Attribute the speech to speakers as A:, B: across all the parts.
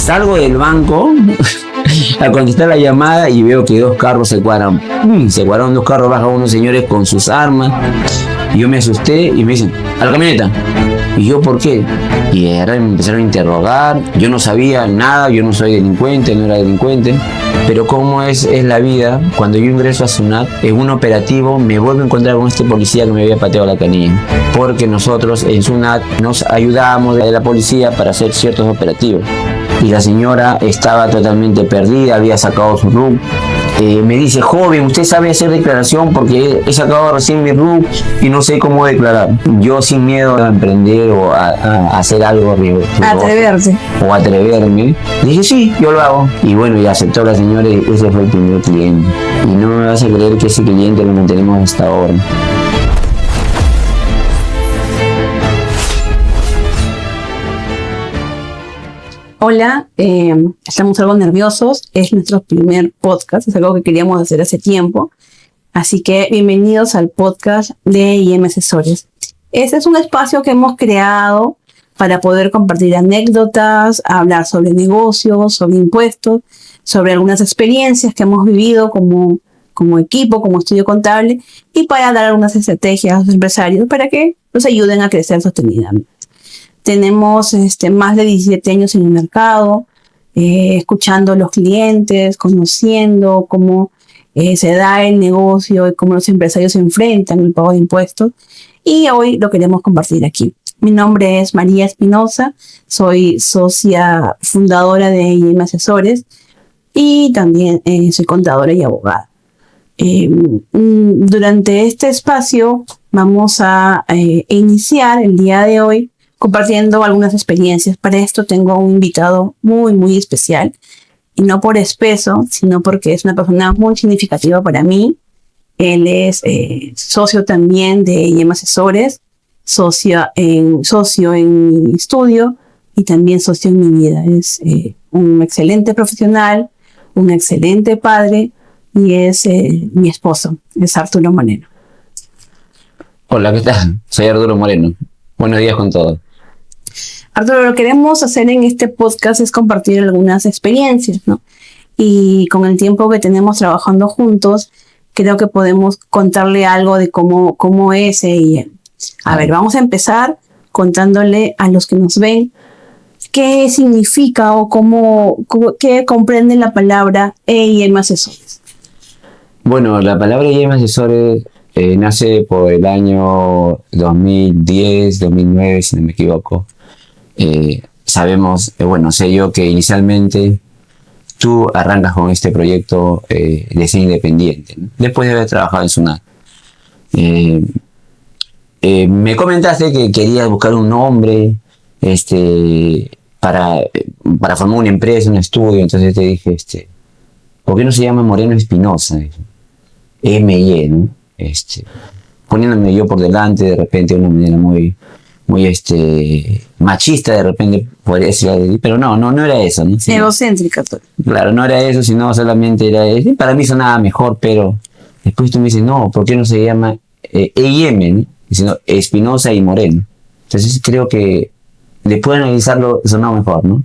A: Salgo del banco a contestar la llamada y veo que dos carros se cuadran. Se cuadraron dos carros, bajan unos señores con sus armas. Y yo me asusté y me dicen, a la camioneta. Y yo, ¿por qué? Y de verdad me empezaron a interrogar. Yo no sabía nada, yo no soy delincuente, no era delincuente. Pero cómo es la vida, cuando yo ingreso a SUNAT, en un operativo me vuelvo a encontrar con este policía que me había pateado la canilla. Porque nosotros en SUNAT nos ayudamos de la policía para hacer ciertos operativos. Y la señora estaba totalmente perdida, había sacado su RUC. Me dice, joven, ¿usted sabe hacer declaración? Porque he sacado recién mi RUC y no sé cómo declarar. Yo sin miedo a emprender o a hacer algo
B: atreverse.
A: O atreverme, dije, sí, yo lo hago. Y bueno, y aceptó la señora y ese fue el primer cliente. Y no me vas a creer que ese cliente lo mantenemos hasta ahora.
B: Hola, estamos algo nerviosos, es nuestro primer podcast, es algo que queríamos hacer hace tiempo, así que bienvenidos al podcast de I.M. Asesores. Este es un espacio que hemos creado para poder compartir anécdotas, hablar sobre negocios, sobre impuestos, sobre algunas experiencias que hemos vivido como equipo, como estudio contable, y para dar algunas estrategias a los empresarios para que nos ayuden a crecer sostenidamente. Tenemos más de 17 años en el mercado, escuchando a los clientes, conociendo cómo se da el negocio y cómo los empresarios se enfrentan al pago de impuestos. Y hoy lo queremos compartir aquí. Mi nombre es María Espinosa, soy socia fundadora de I.M. Asesores y también soy contadora y abogada. Durante este espacio vamos a iniciar el día de hoy compartiendo algunas experiencias. Para esto tengo un invitado muy, muy especial, y no por espeso, sino porque es una persona muy significativa para mí. Él es socio también de I.M. Asesores, socio en mi estudio y también socio en mi vida. Es un excelente profesional, un excelente padre y es mi esposo, es Arturo Moreno.
A: Hola, ¿qué tal? Soy Arturo Moreno. Buenos días con todos.
B: Arturo, lo que queremos hacer en este podcast es compartir algunas experiencias, ¿no? Y con el tiempo que tenemos trabajando juntos, creo que podemos contarle algo de cómo es EIM. A ver, vamos a empezar contándole a los que nos ven qué significa o qué comprende la palabra EIM Asesores.
A: Bueno, la palabra EIM Asesores nace por el año 2010, 2009, si no me equivoco. Sabemos, sé yo que inicialmente tú arrancas con este proyecto de ser independiente, ¿no? Después de haber trabajado en SUNAT. Me comentaste que querías buscar un nombre para formar una empresa, un estudio. Entonces te dije, ¿por qué no se llama Moreno Espinosa? M-I-E, ¿no? Poniéndome yo por delante de repente de una manera muy machista, de repente podría decir, pero no era eso, ¿no? Sí,
B: egocéntrica.
A: Claro, no era eso, sino solamente era eso. Para mí sonaba mejor, pero después tú me dices, no, ¿por qué no se llama EIM, ¿no? Sino Espinosa y Moreno? Entonces creo que después de analizarlo sonaba mejor, ¿no?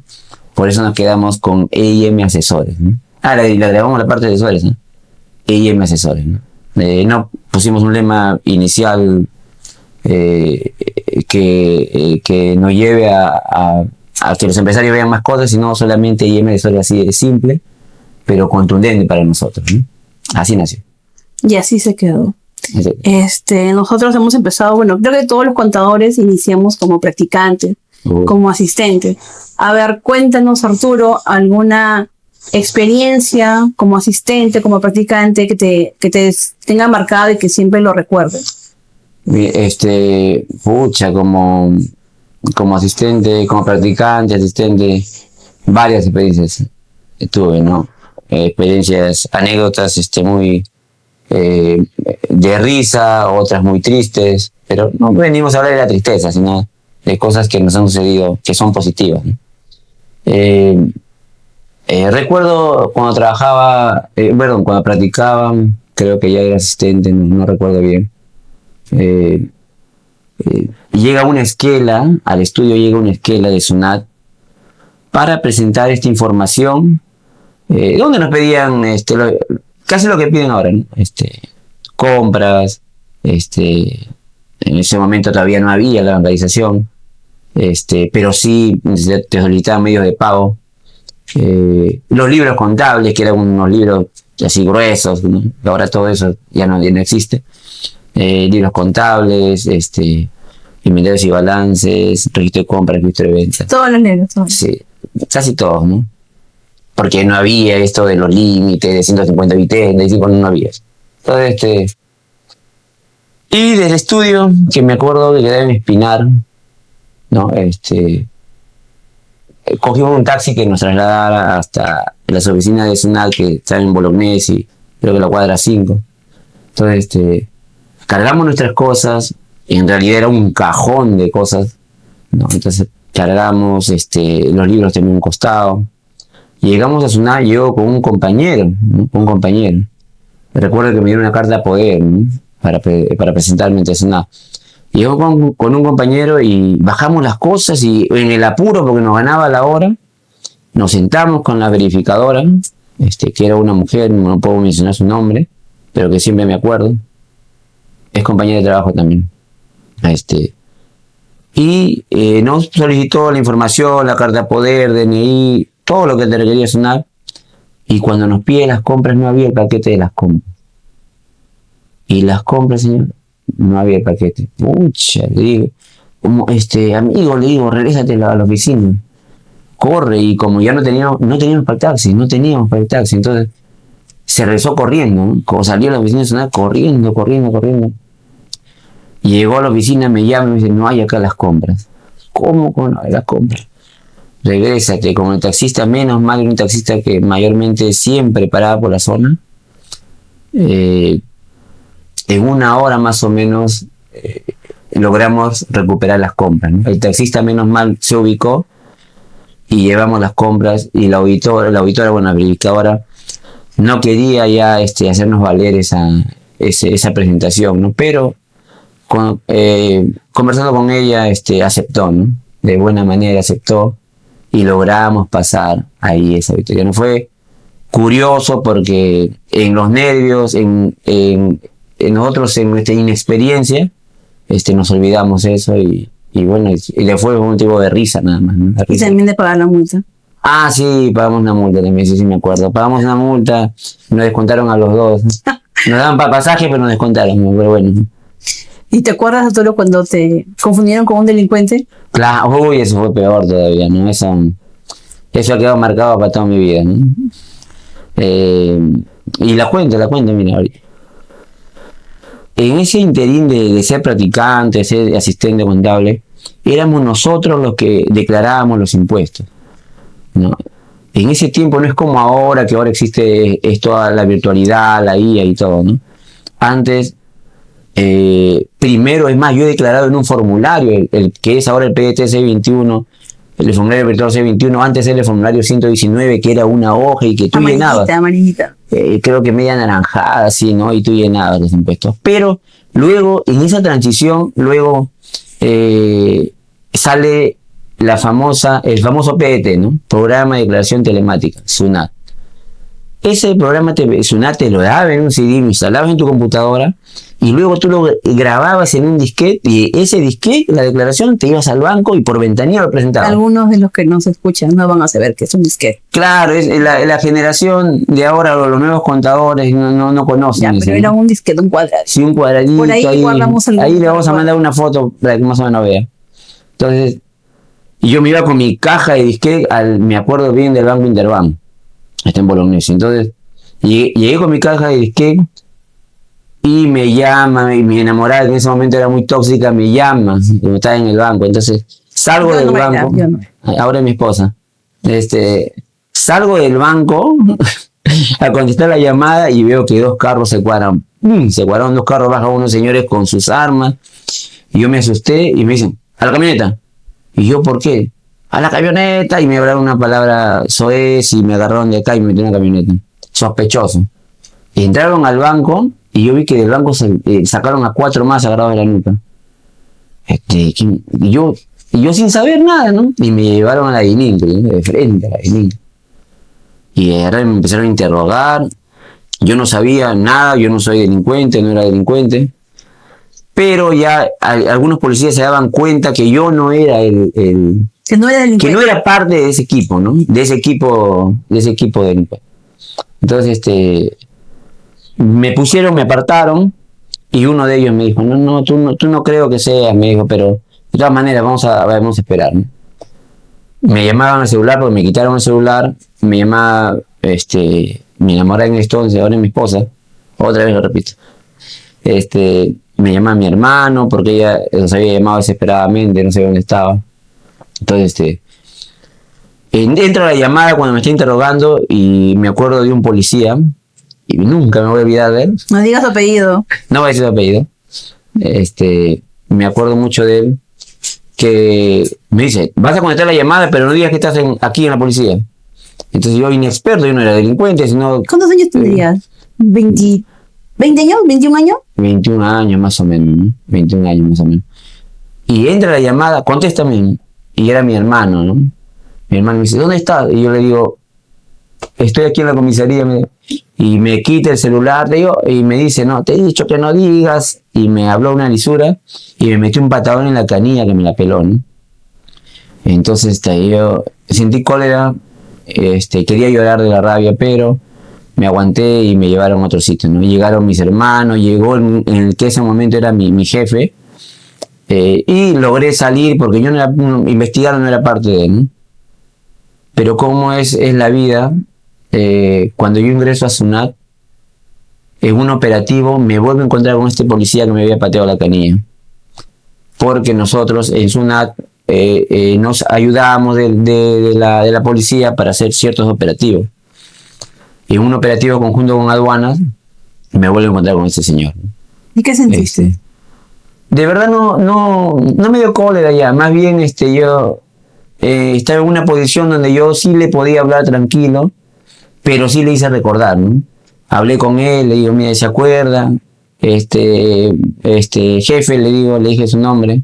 A: Por eso nos quedamos con EIM Asesores, ¿no? Le agregamos la parte de asesores, ¿no? EIM Asesores, ¿no? No pusimos un lema inicial que nos lleve a que los empresarios vean más cosas, sino solamente IM Asesores, así de simple, pero contundente para nosotros, ¿no? Así nació.
B: Y así se quedó. Nosotros hemos empezado, creo que todos los contadores iniciamos como practicantes, como asistentes. A ver, cuéntanos, Arturo, alguna experiencia como asistente, como practicante que te tenga marcado y que siempre lo recuerdes.
A: Como asistente, como practicante, varias experiencias tuve, ¿no? Experiencias, anécdotas, muy de risa, otras muy tristes, pero no venimos a hablar de la tristeza, sino de cosas que nos han sucedido, que son positivas, ¿no? Recuerdo cuando cuando practicaba, creo que ya era asistente, no recuerdo bien. Llega una esquela, al estudio llega una esquela de SUNAT, para presentar esta información, donde nos pedían casi lo que piden ahora, ¿no? Compras, en ese momento todavía no había la bancarización, pero sí te solicitaban medios de pago, los libros contables, que eran unos libros así gruesos, ¿no? Ahora todo eso ya no existe, libros contables, inventarios y balances, registro de compras, registro de ventas.
B: Todos los libros. Todos.
A: Sí, casi todos, ¿no? Porque no había esto de los límites de 150 bits, no había eso. Entonces, y del estudio, que me acuerdo que quedaba en Espinar, ¿no? Cogimos un taxi que nos trasladara hasta las oficinas de SUNAT, que están en Bolognesi, creo que la cuadra 5. Entonces, cargamos nuestras cosas, y en realidad era un cajón de cosas, ¿no? Entonces cargamos los libros también a un costado. Llegamos a SUNAT, yo con un compañero, ¿no? Un compañero. Recuerdo que me dieron una carta de poder, ¿no? para presentarme ante SUNAT. Llegó con un compañero y bajamos las cosas, y en el apuro, porque nos ganaba la hora, nos sentamos con la verificadora, que era una mujer, no puedo mencionar su nombre, pero que siempre me acuerdo. Es compañera de trabajo también. Y nos solicitó la información, la carta de poder, DNI, todo lo que te requería SUNAT. Y cuando nos pide las compras, no había el paquete de las compras. Y las compras, señor, no había el paquete. Pucha, le digo, amigo, le digo, regrésate a la oficina. Corre, y como ya no teníamos para el taxi, entonces se regresó corriendo, ¿no? Como salió a la oficina de SUNAT, corriendo. Llegó a la oficina, me llama y me dice, no hay acá las compras. ¿Cómo no hay las compras? Regrésate, como el taxista, menos mal, un taxista que mayormente siempre paraba por la zona. En una hora más o menos logramos recuperar las compras, ¿no? El taxista, menos mal, se ubicó y llevamos las compras, y la auditora, bueno, la verificadora, no quería ya hacernos valer esa presentación, ¿no? Pero conversando con ella, aceptó, ¿no? De buena manera aceptó, y logramos pasar ahí esa victoria. No fue curioso porque en los nervios, en nosotros, en nuestra inexperiencia, nos olvidamos eso, y bueno, y le fue un motivo de risa nada más, ¿no?
B: Y también de pagar la multa.
A: Ah, sí, pagamos una multa también, sí me acuerdo. Pagamos una multa, nos descontaron a los dos. Nos daban pasaje, pero nos descontaron, pero bueno.
B: ¿Y te acuerdas solo cuando te confundieron con un delincuente?
A: Claro, uy, eso fue peor todavía, ¿no? Eso ha quedado marcado para toda mi vida, ¿no? Y la cuento, mira, ahorita. En ese interín de ser practicante, de ser asistente contable, éramos nosotros los que declarábamos los impuestos, ¿no? En ese tiempo no es como ahora, que ahora existe toda la virtualidad, la IA y todo, ¿no? Antes, primero, es más, yo he declarado en un formulario, el que es ahora el PDT C21, el formulario virtual C21, antes era el formulario 119, que era una hoja y que tú llenabas. Amarillita. Creo que media naranjada, sí, ¿no? Y tú llenabas los impuestos. Pero luego, en esa transición, sale el famoso PDT, ¿no? Programa de Declaración Telemática, SUNAT. Ese programa SUNAT te lo daba en un CD, lo instalabas en tu computadora, y luego tú lo grababas en un disquete, y ese disquete, la declaración, te ibas al banco y por ventanilla lo presentabas.
B: Algunos de los que nos escuchan no van a saber que es un disquete.
A: Claro, es la generación de ahora, los nuevos contadores no conocen.
B: Ya, pero era un disquete, un cuadradito.
A: Sí, un cuadradito.
B: Por ahí guardamos
A: ahí le vamos a mandar una foto para que más o menos vea. Entonces, y yo me iba con mi caja de disquete, me acuerdo bien del Banco Interbank, está en Bolognesi. Entonces, llegué con mi caja de disquete, y me llama, y mi enamorada, que en ese momento era muy tóxica, me llama, y estaba en el banco. Entonces salgo del banco, ahora es mi esposa, salgo del banco a contestar la llamada, y veo que dos carros se cuadran, dos carros, bajan unos señores con sus armas, y yo me asusté, y me dicen, ¿a la camioneta? Y yo, ¿por qué? A la camioneta, y me hablaron una palabra soez, y me agarraron de acá y me metieron en la camioneta, sospechoso. Y entraron al banco, y yo vi que del banco sacaron a 4 más agarrados de la nuca. Y yo Y yo sin saber nada, ¿no? Y me llevaron a la Guinincle, ¿no? De frente a la Guinincle. Y de verdad me empezaron a interrogar. Yo no sabía nada, yo no soy delincuente, no era delincuente. Pero ya algunos policías se daban cuenta que yo no era
B: Que no era delincuente.
A: que no era parte de ese equipo, ¿no? De ese equipo de delincuentes. Entonces, me apartaron, y uno de ellos me dijo, tú no creo que seas, me dijo, pero de todas maneras vamos a esperar, ¿no? Me llamaban al celular porque me quitaron el celular, me llamaba, mi enamorada en entonces, ahora es mi esposa, otra vez lo repito, me llamaba mi hermano porque ella los había llamado desesperadamente, no sé dónde estaba. Entonces, entra la llamada cuando me está interrogando y me acuerdo de un policía, y nunca me voy a olvidar de él.
B: No digas su apellido.
A: No voy a decir su apellido. Me acuerdo mucho de él, que me dice, vas a conectar la llamada, pero no digas que estás aquí en la policía. Entonces yo, inexperto, yo no era delincuente, sino...
B: ¿Cuántos años tendrías? ¿20 años? ¿21 años?
A: 21 años más o menos, ¿no? 21 años más o menos. Y entra la llamada, contéstame, y era mi hermano, ¿no? Mi hermano me dice, ¿dónde estás? Y yo le digo, estoy aquí en la comisaría, y me quita el celular, le digo, y me dice, no, te he dicho que no digas, y me habló una lisura, y me metió un patadón en la canilla que me la peló, ¿no? Entonces yo sentí cólera, quería llorar de la rabia, pero me aguanté y me llevaron a otro sitio, ¿no? Llegaron mis hermanos, llegó en el que ese momento era mi jefe, y logré salir porque yo investigar no era parte de él, ¿no? Pero cómo es la vida, cuando yo ingreso a SUNAT, en un operativo me vuelvo a encontrar con este policía que me había pateado la canilla. Porque nosotros en SUNAT nos ayudábamos de la policía para hacer ciertos operativos. Y en un operativo conjunto con aduanas, me vuelvo a encontrar con este señor.
B: ¿Y qué sentiste?
A: De verdad no me dio cólera ya, más bien yo estaba en una posición donde yo sí le podía hablar tranquilo, pero sí le hice recordar, ¿no? Hablé con él, le digo, mira, ¿se acuerda? Jefe, le dije su nombre,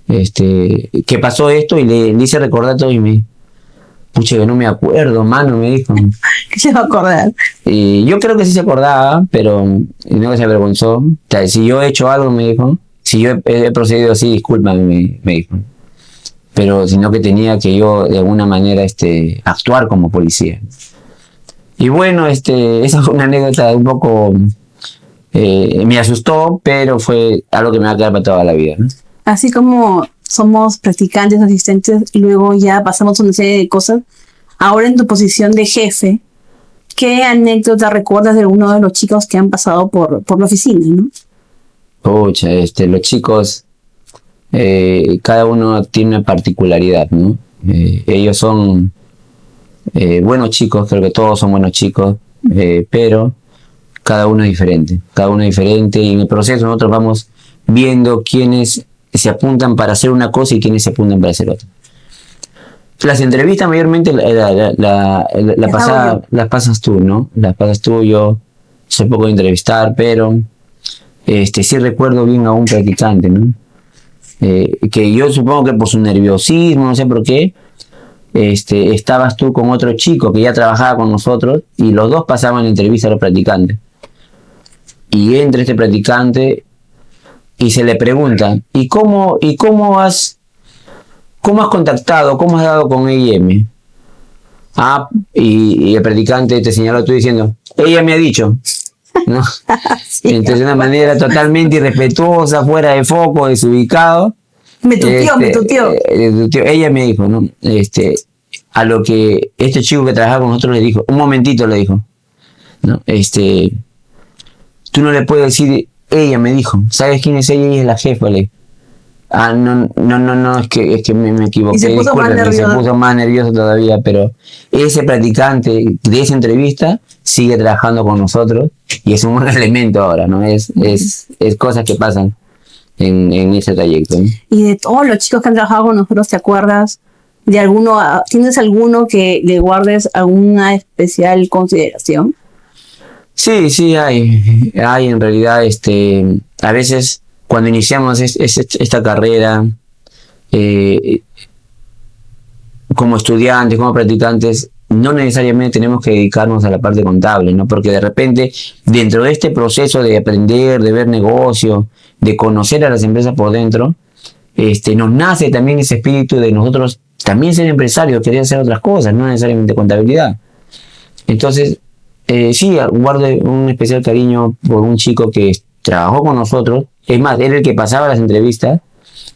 A: que pasó esto, y le hice recordar todo, y me, pucha, que no me acuerdo, mano, me dijo.
B: ¿Qué se va a acordar?
A: Y yo creo que sí se acordaba, pero no se avergonzó. O sea, si yo he hecho algo, me dijo, si yo he procedido así, discúlpame, me dijo. Pero sino que tenía que yo de alguna manera actuar como policía. Y bueno, esa fue una anécdota un poco, me asustó, pero fue algo que me va a quedar para toda la vida, ¿no?
B: Así como somos practicantes, asistentes, y luego ya pasamos una serie de cosas, ahora en tu posición de jefe, ¿qué anécdota recuerdas de alguno de los chicos que han pasado por la oficina, no?
A: Pucha, los chicos, cada uno tiene una particularidad, ¿no? Ellos son buenos chicos, creo que todos son buenos chicos, pero cada uno es diferente, y en el proceso nosotros vamos viendo quiénes se apuntan para hacer una cosa y quiénes se apuntan para hacer otra. Las entrevistas mayormente las pasas tú, ¿no? Las pasas tú, yo soy poco de entrevistar, pero sí recuerdo bien a un practicante, ¿no? Que yo supongo que por su nerviosismo, no sé por qué, estabas tú con otro chico que ya trabajaba con nosotros, y los dos pasaban la entrevista a los practicantes. Y entra este practicante y se le pregunta, ¿y cómo has contactado, cómo has dado con EIM? Y el practicante te señaló tú diciendo, ella me ha dicho, ¿no? Sí, entonces de una manera totalmente irrespetuosa, fuera de foco, desubicado.
B: Me tuteó.
A: Ella me dijo, ¿no? A lo que este chico que trabajaba con nosotros le dijo, un momentito, le dijo, ¿no? Tú no le puedes decir, ella me dijo, ¿sabes quién es ella? Ella es la jefa, le dijo. No, es que me equivoqué,
B: se puso
A: más nervioso todavía, pero ese practicante de esa entrevista sigue trabajando con nosotros y es un buen elemento ahora, ¿no? Es cosas que pasan en ese trayecto, ¿no? Y
B: de todos los chicos que han trabajado con nosotros, ¿te acuerdas de alguno? ¿Tienes alguno que le guardes alguna especial consideración?
A: Sí, hay en realidad, a veces cuando iniciamos esta carrera, como estudiantes, como practicantes, no necesariamente tenemos que dedicarnos a la parte contable, ¿no? Porque de repente, dentro de este proceso de aprender, de ver negocios, de conocer a las empresas por dentro, nos nace también ese espíritu de nosotros también ser empresarios, querer hacer otras cosas, no necesariamente contabilidad. Entonces, sí, guardo un especial cariño por un chico que trabajó con nosotros, es más, era el que pasaba las entrevistas,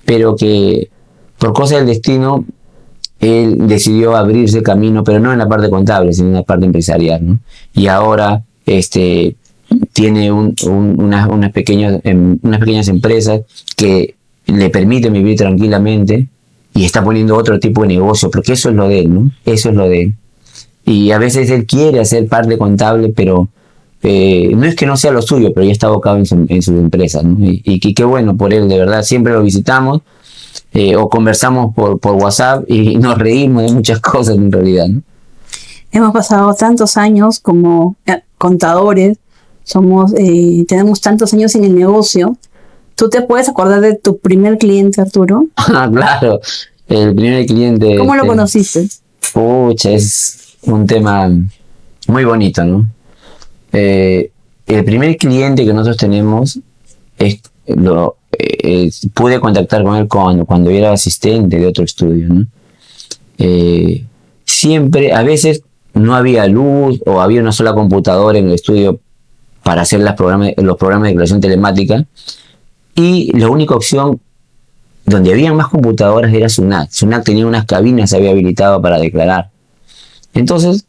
A: pero que por cosas del destino, él decidió abrirse camino, pero no en la parte contable, sino en la parte empresarial, ¿no? Y ahora tiene unas pequeñas empresas que le permiten vivir tranquilamente y está poniendo otro tipo de negocio, porque eso es lo de él, ¿no? Eso es lo de él. Y a veces él quiere hacer parte contable, pero no es que no sea lo suyo, pero ya está abocado en sus empresas, ¿no? Y qué bueno por él, de verdad. Siempre lo visitamos o conversamos por WhatsApp y nos reímos de muchas cosas en realidad, ¿no?
B: Hemos pasado tantos años como contadores, tenemos tantos años en el negocio. ¿Tú te puedes acordar de tu primer cliente, Arturo?
A: Claro, el primer cliente.
B: ¿Cómo lo conociste?
A: Pucha, es un tema muy bonito, ¿no? El primer cliente que nosotros tenemos pude contactar con él cuando yo era asistente de otro estudio, ¿no? Siempre, a veces no había luz o había una sola computadora en el estudio para hacer los programas de declaración telemática, y la única opción donde había más computadoras era SUNAT. SUNAT tenía unas cabinas, se había habilitado para declarar. Entonces,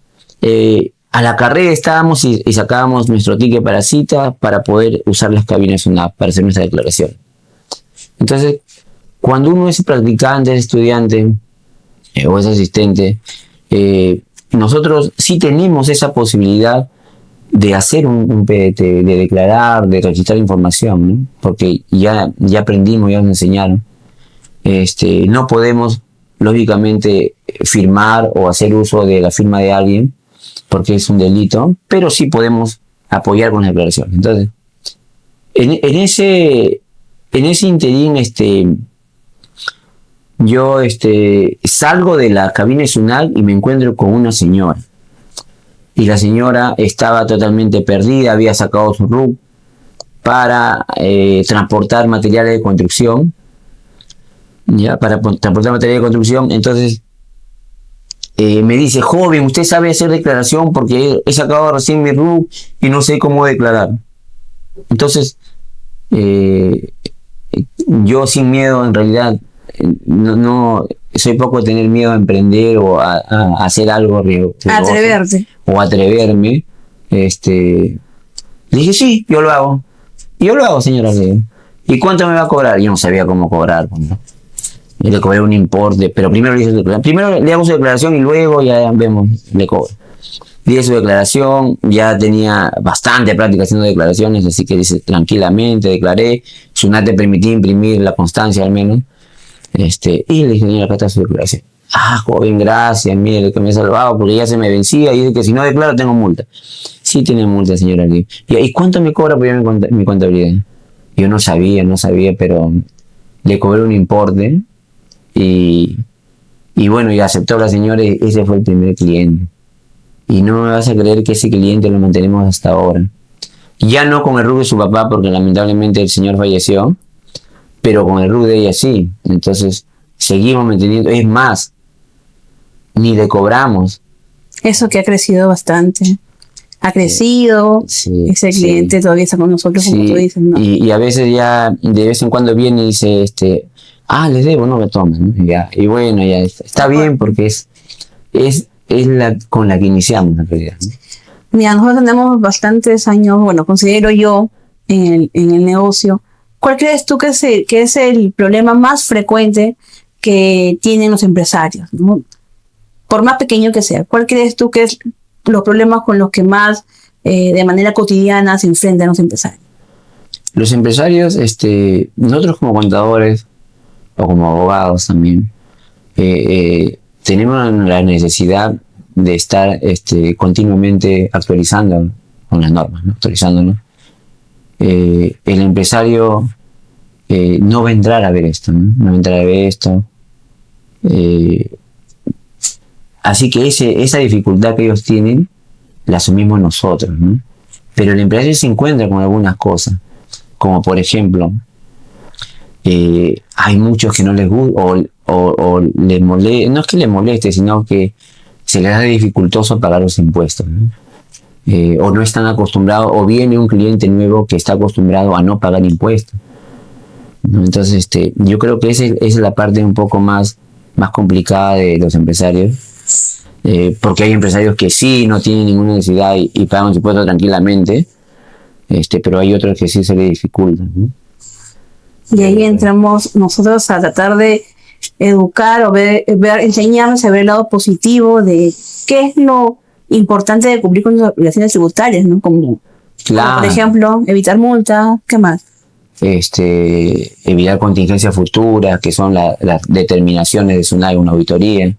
A: a la carrera estábamos y sacábamos nuestro ticket para cita para poder usar las cabinas SUNAT para hacer nuestra declaración. Entonces, cuando uno es practicante, es estudiante o es asistente, nosotros sí tenemos esa posibilidad de hacer un PDT, de declarar, de registrar información, ¿no? Porque ya aprendimos, ya nos enseñaron. No podemos, lógicamente, firmar o hacer uso de la firma de alguien, porque es un delito, pero sí podemos apoyar con la declaración. Entonces, en ese interín, yo salgo de la cabina de SUNAT y me encuentro con una señora. Y la señora estaba totalmente perdida, había sacado su RUC para transportar materiales de construcción. Entonces me dice: joven, usted sabe hacer declaración porque he sacado recién mi RUC y no sé cómo declarar. Entonces, yo sin miedo, en realidad, no soy poco de tener miedo a emprender o a hacer algo
B: Atreverte.
A: O atreverme. Le dije: sí, yo lo hago. Y yo lo hago, señora. ¿Y cuánto me va a cobrar? Yo no sabía cómo cobrar, ¿no? Y le cobré un importe, pero primero le hago su declaración y luego ya vemos, le cobro. Di su declaración, ya tenía bastante práctica haciendo declaraciones, así que dice: tranquilamente, declaré. SUNAT te permitía imprimir la constancia al menos. Y le dije: señora, acá está su declaración. Joven, gracias, mire, que me he salvado porque ya se me vencía y dice que si no declaro tengo multa. Sí, tiene multa, señora. ¿Y cuánto me cobra por mi contabilidad? Yo no sabía, pero le cobré un importe y bueno, y aceptó la señora y ese fue el primer cliente. Y no me vas a creer que ese cliente lo mantenemos hasta ahora. Ya no con el RUC de su papá, porque lamentablemente el señor falleció, pero con el RUC de ella sí. Entonces, seguimos manteniendo. Es más, ni le cobramos.
B: Eso que ha crecido bastante. Ha crecido.
A: Sí,
B: ese cliente todavía está con nosotros, como tú dices, ¿no?
A: Y a veces ya, de vez en cuando viene y dice, les debo, no me toman, ¿no? Y bueno, ya está bien, porque es la con la que iniciamos, en realidad, ¿no?
B: Mira, nosotros tenemos bastantes años, bueno, considero yo, en el negocio. ¿Cuál crees tú que es el problema más frecuente que tienen los empresarios, ¿no? Por más pequeño que sea, ¿cuál crees tú que es los problemas con los que más de manera cotidiana se enfrentan los empresarios?
A: Los empresarios, nosotros como contadores o como abogados también, tenemos la necesidad de estar continuamente actualizando con las normas, ¿no? Actualizándonos. El empresario no va a entrar a ver esto, ¿no? No va a entrar a ver esto, Así que esa dificultad que ellos tienen, la asumimos nosotros, ¿no? Pero el empresario se encuentra con algunas cosas, como por ejemplo, hay muchos que no les gusta, o les moleste, no es que les moleste, sino que se les hace dificultoso pagar los impuestos, ¿no? O no están acostumbrados, o viene un cliente nuevo que está acostumbrado a no pagar impuestos, ¿no? Entonces, yo creo que esa es la parte un poco más complicada de los empresarios. Porque hay empresarios que sí no tienen ninguna necesidad y pagan su impuesto tranquilamente, pero hay otros que sí se les dificulta, ¿no?
B: Y ahí entramos nosotros a tratar de educar o enseñarnos a ver el lado positivo de qué es lo importante de cumplir con las obligaciones tributarias, ¿no? Como por ejemplo, evitar multas, ¿qué más?
A: Evitar contingencias futuras, que son las determinaciones de SUNAT, una auditoría.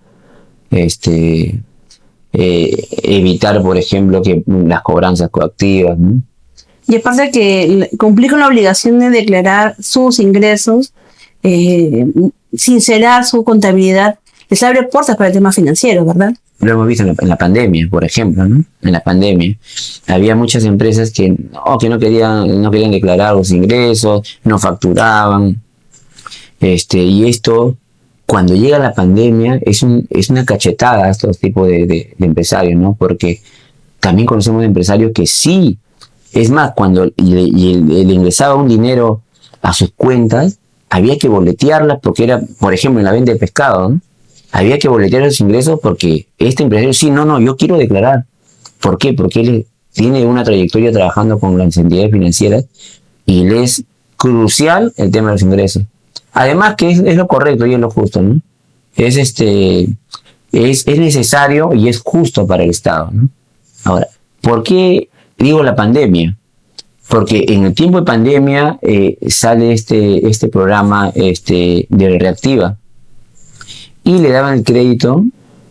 A: Evitar, por ejemplo, que las cobranzas coactivas, ¿no?
B: Y aparte que cumplir con la obligación de declarar sus ingresos, sincerar su contabilidad, les abre puertas para el tema financiero, ¿verdad?
A: Lo hemos visto en la pandemia, por ejemplo, ¿no? En la pandemia había muchas empresas que no querían declarar los ingresos, no facturaban, y esto, cuando llega la pandemia, es una cachetada a estos tipos de empresarios, ¿no? Porque también conocemos empresarios que sí, es más, cuando le ingresaba un dinero a sus cuentas, había que boletearlas porque era, por ejemplo, en la venta de pescado, ¿no? Había que boletear los ingresos porque este empresario, sí, yo quiero declarar. ¿Por qué? Porque él tiene una trayectoria trabajando con las entidades financieras y le es crucial el tema de los ingresos. Además que es lo correcto y es lo justo, ¿no? Es necesario y es justo para el Estado, ¿no? Ahora, ¿por qué digo la pandemia? Porque en el tiempo de pandemia sale este programa de Reactiva y le daban el crédito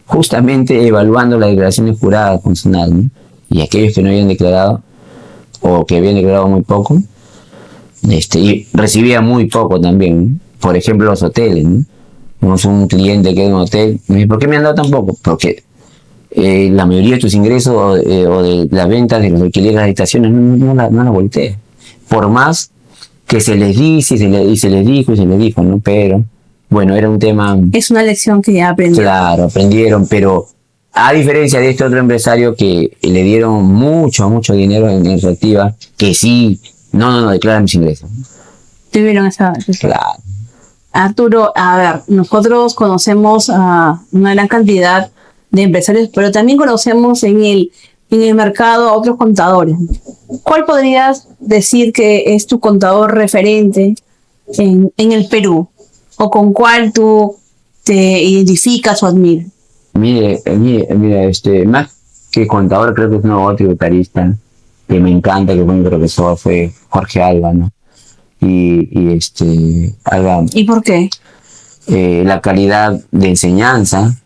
A: justamente evaluando las declaraciones juradas con SUNAT, ¿no? Y aquellos que no habían declarado o que habían declarado muy poco, y recibía muy poco también, ¿no? Por ejemplo, los hoteles, ¿no? Tenemos un cliente que es de un hotel, me dice, ¿por qué me han dado tan poco? Porque la mayoría de tus ingresos o de las ventas de los alquileres de las habitaciones no la volteé. Por más que se les dice y se les dijo, ¿no? Pero, bueno, era un tema...
B: Es una lección que ya aprendieron.
A: Claro, aprendieron, pero a diferencia de este otro empresario que le dieron mucho dinero en Reactiva, que sí, no declaran mis ingresos.
B: Tuvieron esa...
A: Claro.
B: Arturo, a ver, nosotros conocemos a una gran cantidad de empresarios, pero también conocemos en el mercado a otros contadores. ¿Cuál podrías decir que es tu contador referente en el Perú? ¿O con cuál tú te identificas o admiras?
A: Mire, más que contador, creo que es un abogado tributarista que me encanta, que fue mi profesor, fue Jorge Alba, ¿no? Alba,
B: ¿Y por qué?
A: La calidad de enseñanza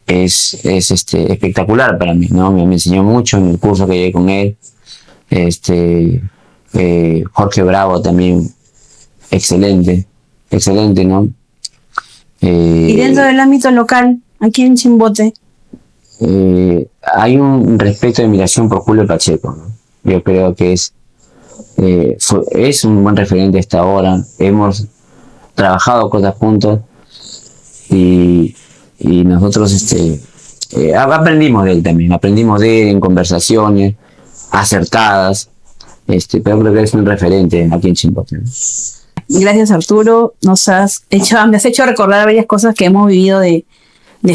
A: es espectacular para mí, ¿no? Me enseñó mucho en el curso que llegué con él. Jorge Bravo también, excelente, ¿no?
B: Y dentro del ámbito local, aquí en Chimbote,
A: hay un respeto de admiración por Julio Pacheco, ¿no? Yo creo que es un buen referente hasta ahora. Hemos trabajado cosas juntos y nosotros aprendimos de él también, en conversaciones acertadas, pero creo que es un referente aquí en Chimbote, ¿no?
B: Gracias, Arturo, me has hecho recordar varias cosas que hemos vivido de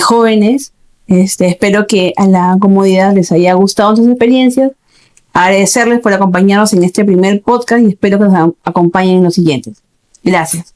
B: jóvenes. Espero que a la comunidad les haya gustado sus experiencias. Agradecerles por acompañarnos en este primer podcast y espero que nos acompañen en los siguientes. Gracias.